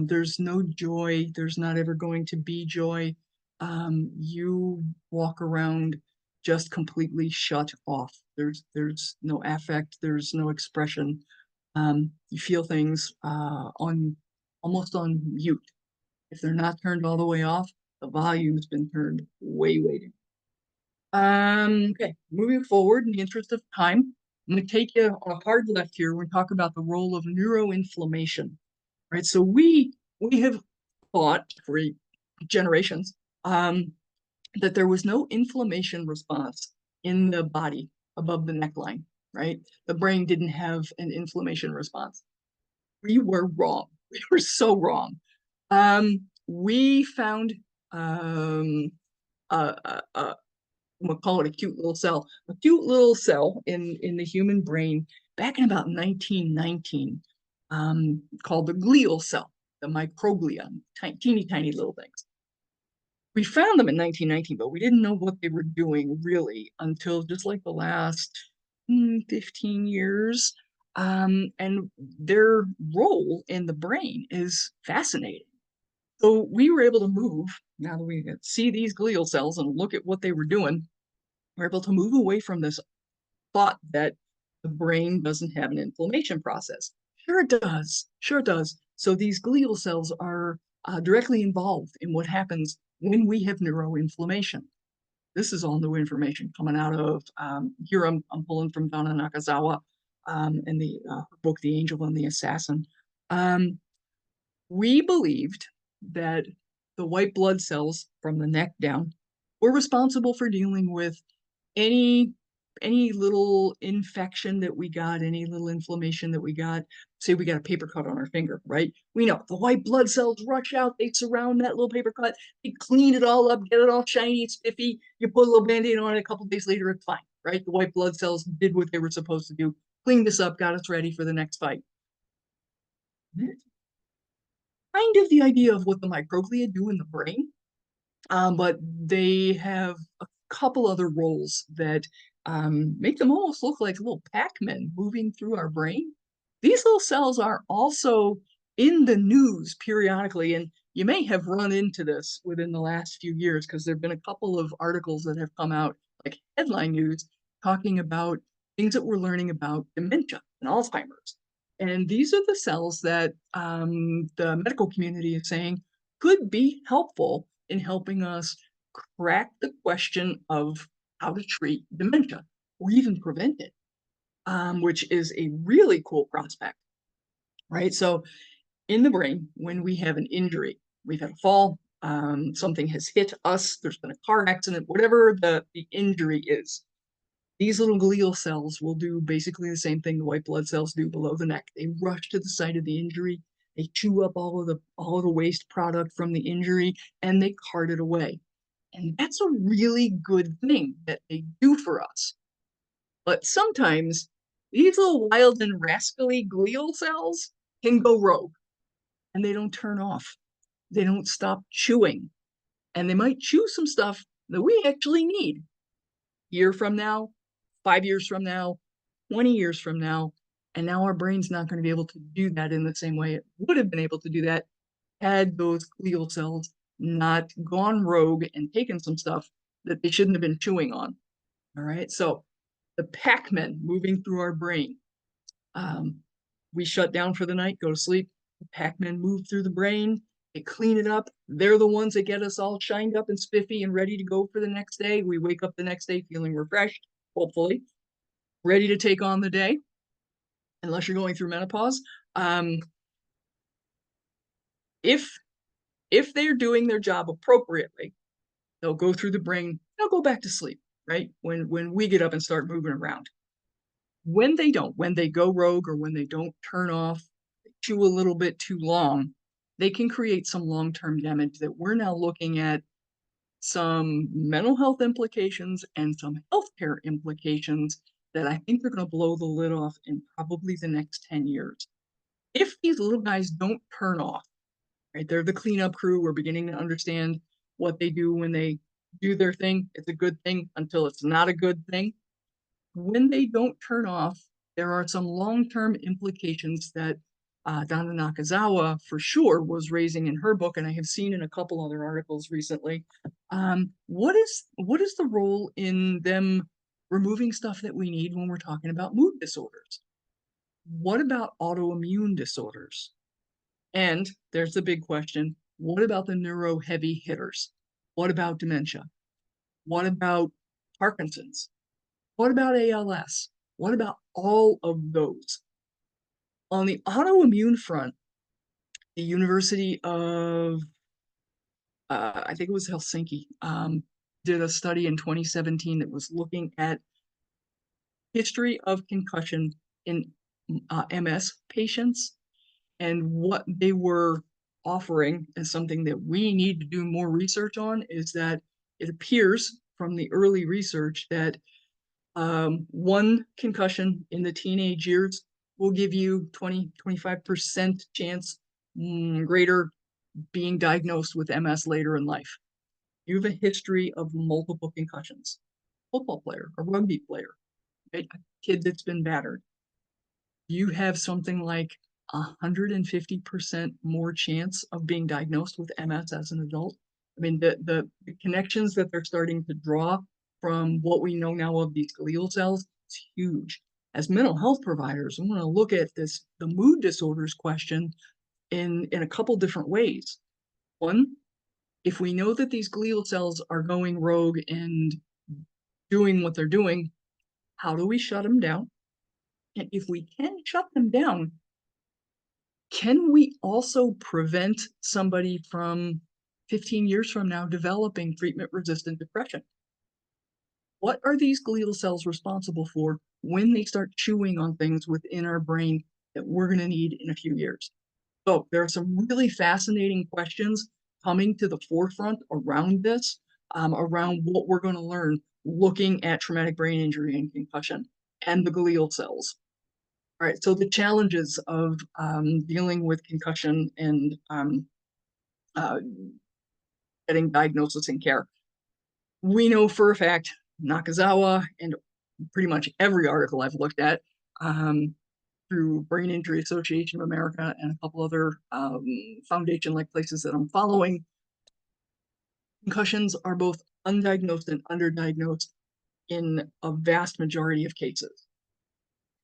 There's no joy. There's not ever going to be joy. You walk around just completely shut off. There's no affect. There's no expression. You feel things on almost on mute. If they're not turned all the way off, the volume's been turned way down. Okay, moving forward in the interest of time, I'm going to take you on a hard left here. We're going to talk about the role of neuroinflammation. Right, so we have thought for generations that there was no inflammation response in the body above the neckline, right? The brain didn't have an inflammation response. We were wrong. We were so wrong. We found we'll call it a cute little cell in the human brain back in about 1919. Called the glial cell, the microglia, teeny tiny little things. We found them in 1919, but we didn't know what they were doing really until just like the last 15 years. And their role in the brain is fascinating. So we were able to move, now that we see these glial cells and look at what they were doing, we're able to move away from this thought that the brain doesn't have an inflammation process. Sure it does. Sure it does. So these glial cells are directly involved in what happens when we have neuroinflammation. This is all new information coming out of, here I'm pulling from Donna Nakazawa in the book, The Angel and the Assassin. We believed that the white blood cells from the neck down were responsible for dealing with any little infection that we got, any little inflammation that we got. Say we got a paper cut on our finger, right? We know the white blood cells rush out, they surround that little paper cut, they clean it all up, get it all shiny, spiffy. You put a little Band-Aid on it, a couple days later, it's fine, right? The white blood cells did what they were supposed to do, cleaned us up, got us ready for the next fight. Kind of the idea of what the microglia do in the brain, but they have a couple other roles that make them almost look like little Pac-Men moving through our brain. These little cells are also in the news periodically, and you may have run into this within the last few years because there have been a couple of articles that have come out, like headline news, talking about things that we're learning about dementia and Alzheimer's. And these are the cells that the medical community is saying could be helpful in helping us crack the question of how to treat dementia or even prevent it, which is a really cool prospect, right? So in the brain, when we have an injury, we've had a fall, something has hit us, there's been a car accident, whatever the injury is, these little glial cells will do basically the same thing the white blood cells do below the neck. They rush to the site of the injury, they chew up all of the waste product from the injury, and they cart it away. And that's a really good thing that they do for us. But sometimes these little wild and rascally glial cells can go rogue, and they don't turn off. They don't stop chewing. And they might chew some stuff that we actually need. A year from now, 5 years from now, 20 years from now, and now our brain's not going to be able to do that in the same way it would have been able to do that had those glial cells not gone rogue and taken some stuff that they shouldn't have been chewing on. All right, so the Pac-Men moving through our brain. We shut down for the night, go to sleep. The Pac-Men move through the brain, they clean it up. They're the ones that get us all shined up and spiffy and ready to go for the next day. We wake up the next day feeling refreshed, hopefully, ready to take on the day, unless you're going through menopause. If they're doing their job appropriately, they'll go through the brain, they'll go back to sleep, right? When we get up and start moving around. When they don't, when they go rogue or when they don't turn off, chew a little bit too long, they can create some long-term damage that we're now looking at some mental health implications and some healthcare implications that I think they're going to blow the lid off in probably the next 10 years. If these little guys don't turn off, right, they're the cleanup crew. We're beginning to understand what they do when they do their thing. It's a good thing until it's not a good thing. When they don't turn off, there are some long-term implications that Donna Nakazawa for sure was raising in her book, and I have seen in a couple other articles recently. What is the role in them removing stuff that we need when we're talking about mood disorders? What about autoimmune disorders? And there's the big question, what about the neuro heavy hitters? What about dementia? What about Parkinson's? What about ALS? What about all of those? On the autoimmune front, the University of, I think it was Helsinki, did a study in 2017 that was looking at history of concussion in MS patients, and what they were offering as something that we need to do more research on is that it appears from the early research that one concussion in the teenage years will give you 20-25% chance greater being diagnosed with MS later in life. You have a history of multiple concussions, football player, a rugby player, right? A kid that's been battered. You have something like 150% more chance of being diagnosed with MS as an adult. I mean, the connections that they're starting to draw from what we know now of these glial cells, it's huge. As mental health providers, I want to look at the mood disorders question in a couple different ways. One, if we know that these glial cells are going rogue and doing what they're doing, how do we shut them down? And if we can shut them down, can we also prevent somebody from 15 years from now developing treatment-resistant depression? What are these glial cells responsible for when they start chewing on things within our brain that we're going to need in a few years? So there are some really fascinating questions coming to the forefront around this, around what we're going to learn looking at traumatic brain injury and concussion and the glial cells. All right, so the challenges of dealing with concussion and getting diagnosis and care. We know for a fact, Nakazawa and pretty much every article I've looked at through Brain Injury Association of America and a couple other foundation-like places that I'm following, concussions are both undiagnosed and underdiagnosed in a vast majority of cases.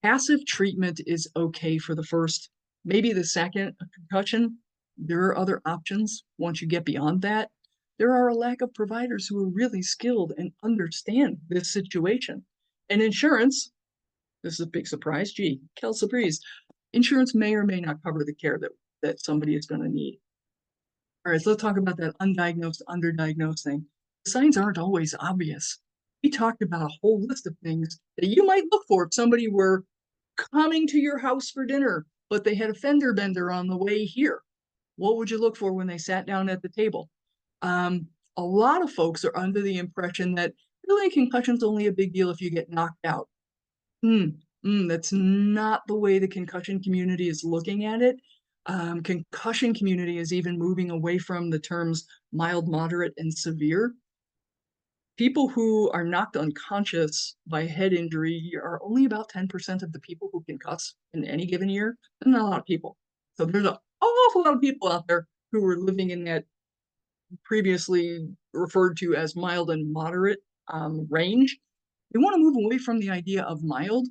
Passive treatment is okay for the first, maybe the second concussion. There are other options once you get beyond that. There are a lack of providers who are really skilled and understand this situation. And insurance, this is a big surprise, gee, quelle surprise. Insurance may or may not cover the care that somebody is going to need. All right, so let's talk about that undiagnosed, underdiagnosed thing. The signs aren't always obvious. We talked about a whole list of things that you might look for if somebody were coming to your house for dinner, but they had a fender bender on the way here. What would you look for when they sat down at the table? A lot of folks are under the impression that really concussion's only a big deal if you get knocked out. That's not the way the concussion community is looking at it. Concussion community is even moving away from the terms mild, moderate, and severe. People who are knocked unconscious by head injury are only about 10% of the people who concuss in any given year. Not a lot of people. So there's an awful lot of people out there who are living in that previously referred to as mild and moderate range. We want to move away from the idea of mild,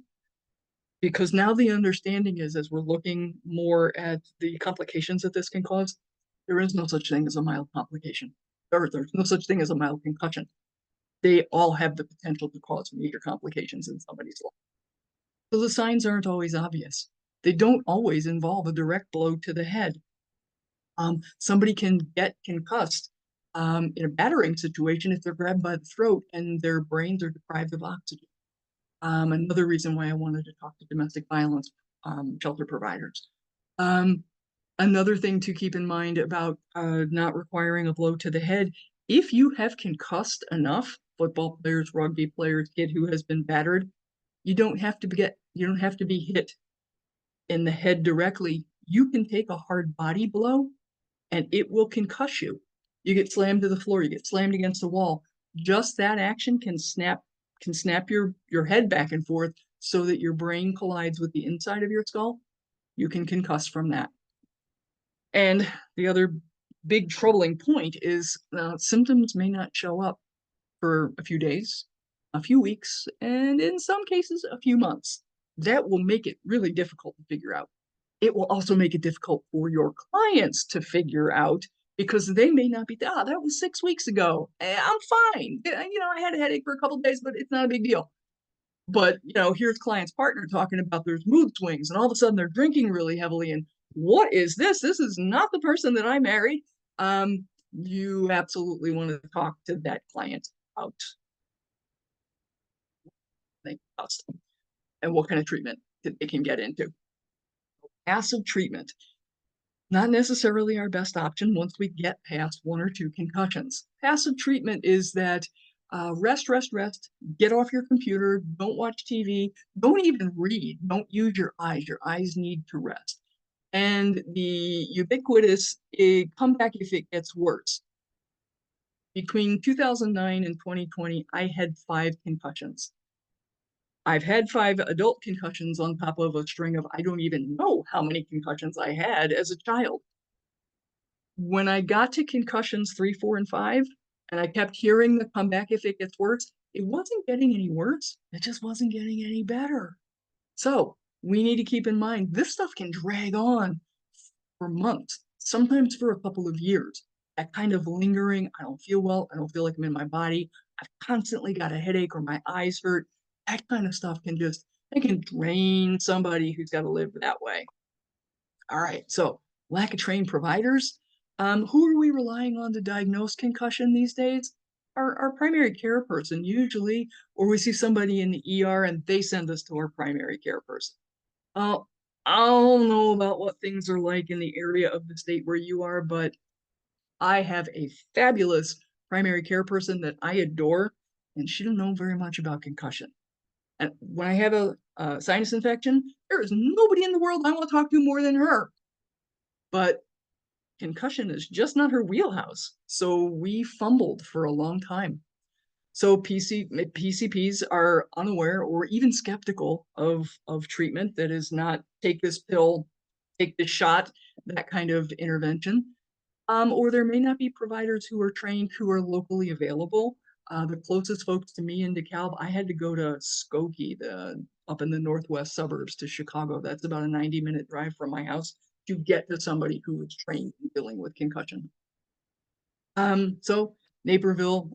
because now the understanding is, as we're looking more at the complications that this can cause, there is no such thing as a mild complication, or there's no such thing as a mild concussion. They all have the potential to cause major complications in somebody's life. So the signs aren't always obvious. They don't always involve a direct blow to the head. Somebody can get concussed in a battering situation if they're grabbed by the throat and their brains are deprived of oxygen. Another reason why I wanted to talk to domestic violence shelter providers. Another thing to keep in mind about not requiring a blow to the head, if you have concussed enough football players, rugby players, kid who has been battered, you don't have to be hit in the head directly. You can take a hard body blow and it will concuss you. You get slammed to the floor, you get slammed against the wall. Just that action can snap your head back and forth so that your brain collides with the inside of your skull. You can concuss from that. And the other big troubling point is symptoms may not show up for a few days, a few weeks, and in some cases, a few months. That will make it really difficult to figure out. It will also make it difficult for your clients to figure out, because they may not be, that was 6 weeks ago. I'm fine. I had a headache for a couple of days, but it's not a big deal. But, here's client's partner talking about there's mood swings, and all of a sudden they're drinking really heavily. And what is this? This is not the person that I married. You absolutely want to talk to that client about and what kind of treatment that they can get into. Passive treatment, not necessarily our best option once we get past 1 or 2 concussions. Passive treatment is that rest, get off your computer, don't watch TV, don't even read, don't use your eyes. Your eyes need to rest. And the ubiquitous come back if it gets worse. Between 2009 and 2020, I had 5 concussions. I've had 5 adult concussions on top of a string of I don't even know how many concussions I had as a child. When I got to concussions 3, 4, and 5, and I kept hearing the comeback if it gets worse, it wasn't getting any worse. It just wasn't getting any better. So we need to keep in mind, this stuff can drag on for months, sometimes for a couple of years. That kind of lingering, I don't feel well, I don't feel like I'm in my body, I've constantly got a headache or my eyes hurt. That kind of stuff can drain somebody who's got to live that way. All right, so lack of trained providers. Who are we relying on to diagnose concussion these days? Our primary care person usually, or we see somebody in the ER and they send us to our primary care person. I don't know about what things are like in the area of the state where you are, but I have a fabulous primary care person that I adore, and she don't know very much about concussion. And when I have a sinus infection, there is nobody in the world I want to talk to more than her. But concussion is just not her wheelhouse. So we fumbled for a long time. So PCPs are unaware or even skeptical of treatment that is not take this pill, take this shot, that kind of intervention. Or there may not be providers who are trained who are locally available. The closest folks to me in DeKalb, I had to go to Skokie, up in the northwest suburbs to Chicago. That's about a 90-minute drive from my house to get to somebody who is trained in dealing with concussion. So Naperville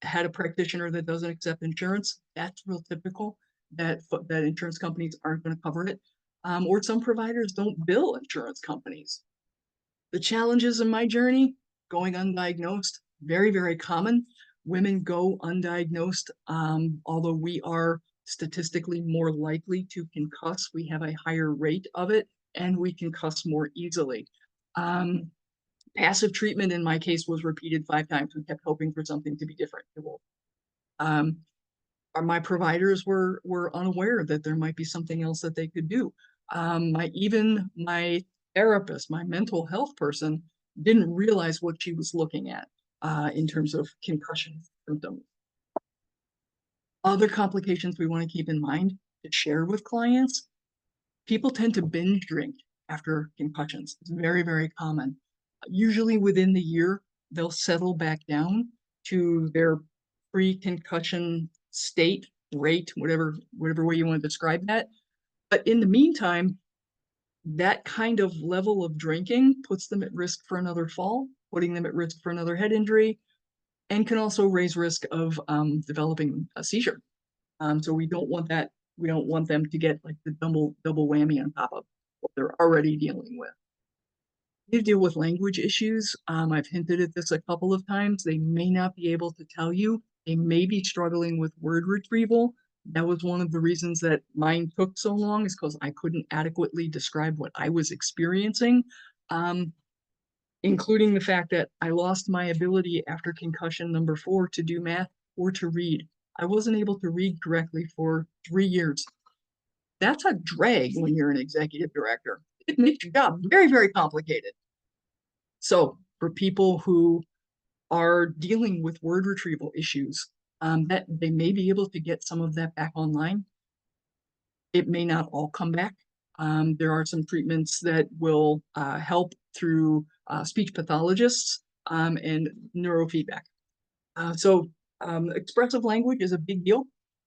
had a practitioner that doesn't accept insurance. That's real typical, that insurance companies aren't going to cover it. Or some providers don't bill insurance companies. The challenges in my journey, going undiagnosed, very, very common. Women go undiagnosed, although we are statistically more likely to concuss. We have a higher rate of it, and we concuss more easily. Passive treatment in my case was repeated 5 times. We kept hoping for something to be different. My providers were unaware that there might be something else that they could do. Even my therapist, my mental health person, didn't realize what she was looking at in terms of concussion symptoms. Other complications we want to keep in mind to share with clients. People tend to binge drink after concussions. It's very, very common. Usually within the year, they'll settle back down to their pre-concussion state, rate, whatever way you want to describe that. But in the meantime, that kind of level of drinking puts them at risk for another fall, putting them at risk for another head injury, and can also raise risk of developing a seizure. So we don't want that. We don't want them to get like the double whammy on top of what they're already dealing with. They deal with language issues. I've hinted at this a couple of times. They may not be able to tell you. They may be struggling with word retrieval. That was one of the reasons that mine took so long, is because I couldn't adequately describe what I was experiencing, including the fact that I lost my ability after concussion number 4 to do math or to read. I wasn't able to read correctly for 3 years. That's a drag when you're an executive director. It makes your job very, very complicated. So for people who are dealing with word retrieval issues, that they may be able to get some of that back online. It may not all come back. There are some treatments that will help through speech pathologists and neurofeedback. So expressive language is a big deal.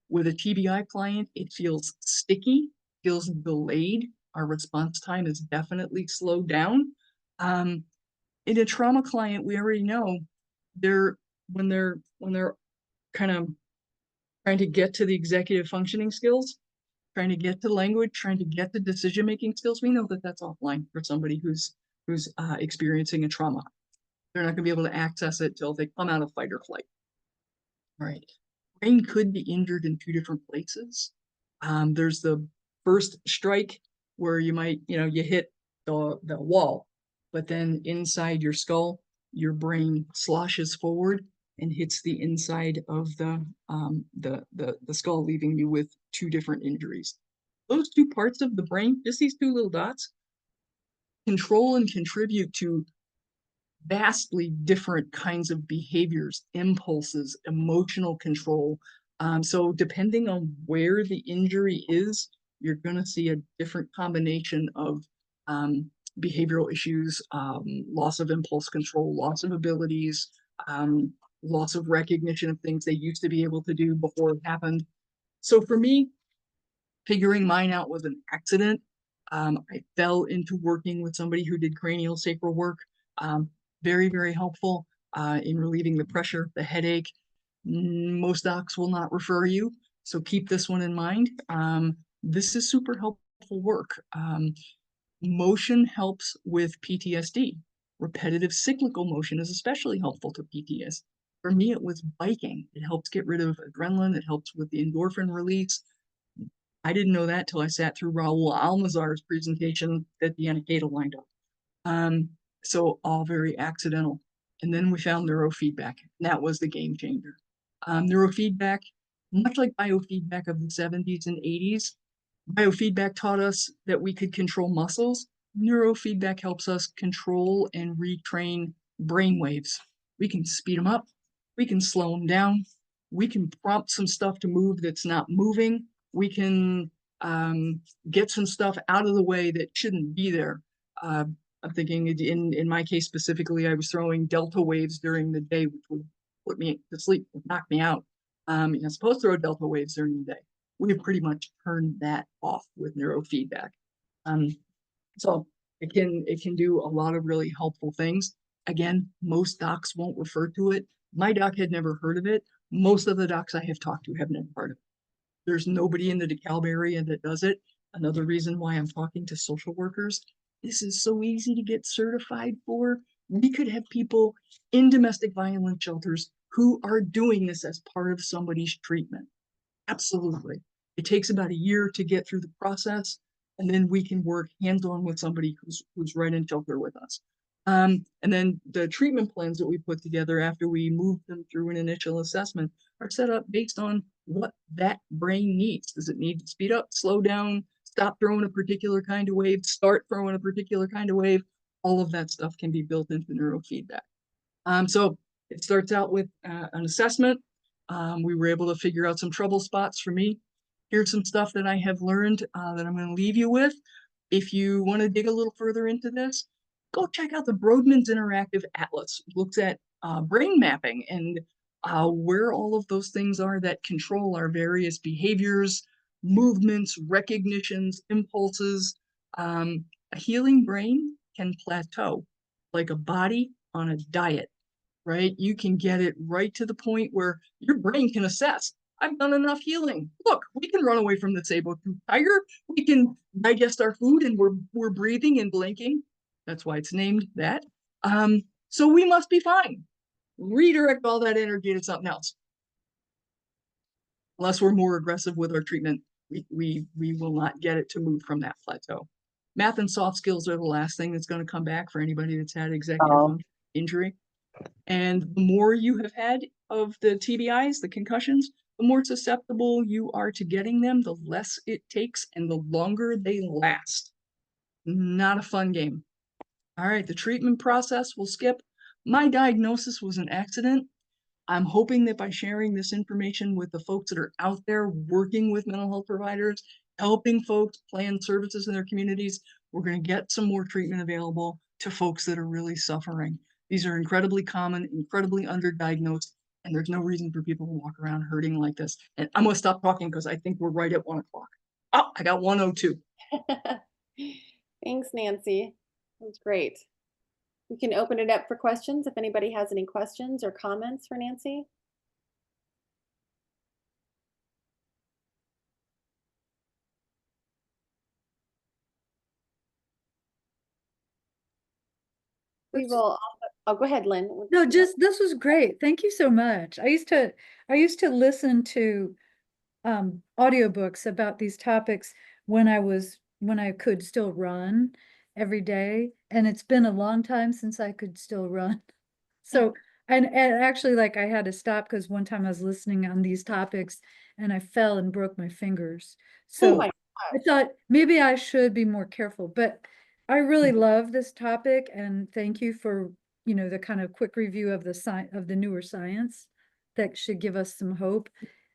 With a TBI client, it feels sticky, feels delayed. Our response time is definitely slowed down. In a trauma client, we already know when they're kind of trying to get to the executive functioning skills, trying to get to language, trying to get to decision-making skills, we know that that's offline for somebody who's experiencing a trauma. They're not gonna be able to access it till they come out of fight or flight. All right, brain could be injured in 2 different places. There's the first strike where you might, you hit the wall, but then inside your skull, your brain sloshes forward and hits the inside of the skull, leaving you with 2 different injuries. Those 2 parts of the brain, just these 2 little dots, control and contribute to vastly different kinds of behaviors, impulses, emotional control. So depending on where the injury is, you're going to see a different combination of behavioral issues, loss of impulse control, loss of abilities, loss of recognition of things they used to be able to do before it happened. So for me, figuring mine out was an accident. I fell into working with somebody who did cranial sacral work. Very, very helpful in relieving the pressure, the headache. Most docs will not refer you, so keep this one in mind. This is super helpful work. Motion helps with PTSD. Repetitive cyclical motion is especially helpful to PTSD. For me, it was biking. It helps get rid of adrenaline. It helps with the endorphin release. I didn't know that till I sat through Raul Almazar's presentation that Deanna Cato lined up. So all very accidental. And then we found neurofeedback. And that was the game changer. Neurofeedback, much like biofeedback of the 70s and 80s, biofeedback taught us that we could control muscles. Neurofeedback helps us control and retrain brain waves. We can speed them up. We can slow them down. We can prompt some stuff to move that's not moving. We can get some stuff out of the way that shouldn't be there. I'm thinking in my case specifically, I was throwing delta waves during the day, which would put me to sleep, would knock me out. You're not supposed to throw delta waves during the day. We've pretty much turned that off with neurofeedback. So it can do a lot of really helpful things. Again, most docs won't refer to it. My doc had never heard of it. Most of the docs I have talked to have never heard of it. There's nobody in the DeKalb area that does it. Another reason why I'm talking to social workers. This is so easy to get certified for. We could have people in domestic violence shelters who are doing this as part of somebody's treatment. Absolutely. It takes about a year to get through the process, and then we can work hands-on with somebody who's right in shelter with us. And then the treatment plans that we put together after we move them through an initial assessment are set up based on what that brain needs. Does it need to speed up, slow down, stop throwing a particular kind of wave, start throwing a particular kind of wave? All of that stuff can be built into neurofeedback. So it starts out with an assessment. We were able to figure out some trouble spots for me. Here's some stuff that I have learned that I'm going to leave you with. If you want to dig a little further into this, go check out the Brodmann's Interactive Atlas. It looks at brain mapping and where all of those things are that control our various behaviors, movements, recognitions, impulses. A healing brain can plateau like a body on a diet, right? You can get it right to the point where your brain can assess, I've done enough healing. Look, we can run away from the saber-tooth tiger. We can digest our food and we're breathing and blinking. That's why it's named that. So we must be fine. Redirect all that energy to something else. Unless we're more aggressive with our treatment, we will not get it to move from that plateau. Math and soft skills are the last thing that's going to come back for anybody that's had executive function injury. And the more you have had of the TBIs, the concussions, the more susceptible you are to getting them, the less it takes and the longer they last. Not a fun game. All right, the treatment process we'll skip. My diagnosis was an accident. I'm hoping that by sharing this information with the folks that are out there working with mental health providers, helping folks plan services in their communities, we're going to get some more treatment available to folks that are really suffering. These are incredibly common, incredibly underdiagnosed, and there's no reason for people to walk around hurting like this. And I'm going to stop talking because I think we're right at 1 o'clock. Oh, I got 1:02. Thanks, Nancy. That was great. We can open it up for questions if anybody has any questions or comments for Nancy. We will, oh, go ahead, Lynn. No, just this was great. Thank you so much. I used to listen to audiobooks about these topics when I could still run every day, and it's been a long time since I could still run. So and actually, like, I had to stop because one time I was listening on these topics and I fell and broke my fingers. Oh So my I thought maybe I should be more careful, but I really love this topic, and thank you for, the kind of quick review of the newer science that should give us some hope.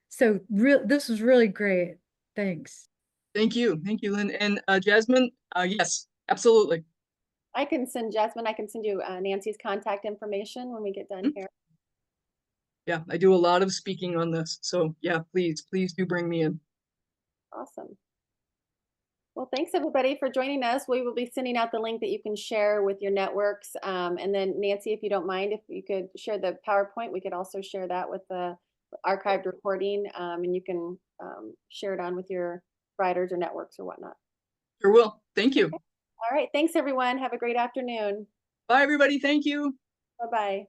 So this was really great. Thanks. Thank you, Lynn. And Jasmine, yes, absolutely. I can send Jasmine, I can send you Nancy's contact information when we get done here. Yeah, I do a lot of speaking on this. So yeah, please do bring me in. Awesome. Well, thanks everybody for joining us. We will be sending out the link that you can share with your networks. And then Nancy, if you don't mind, if you could share the PowerPoint, we could also share that with the archived recording, and you can share it on with your providers or networks or whatnot. Sure will. Thank you. All right. Thanks everyone. Have a great afternoon. Bye everybody. Thank you. Bye-bye.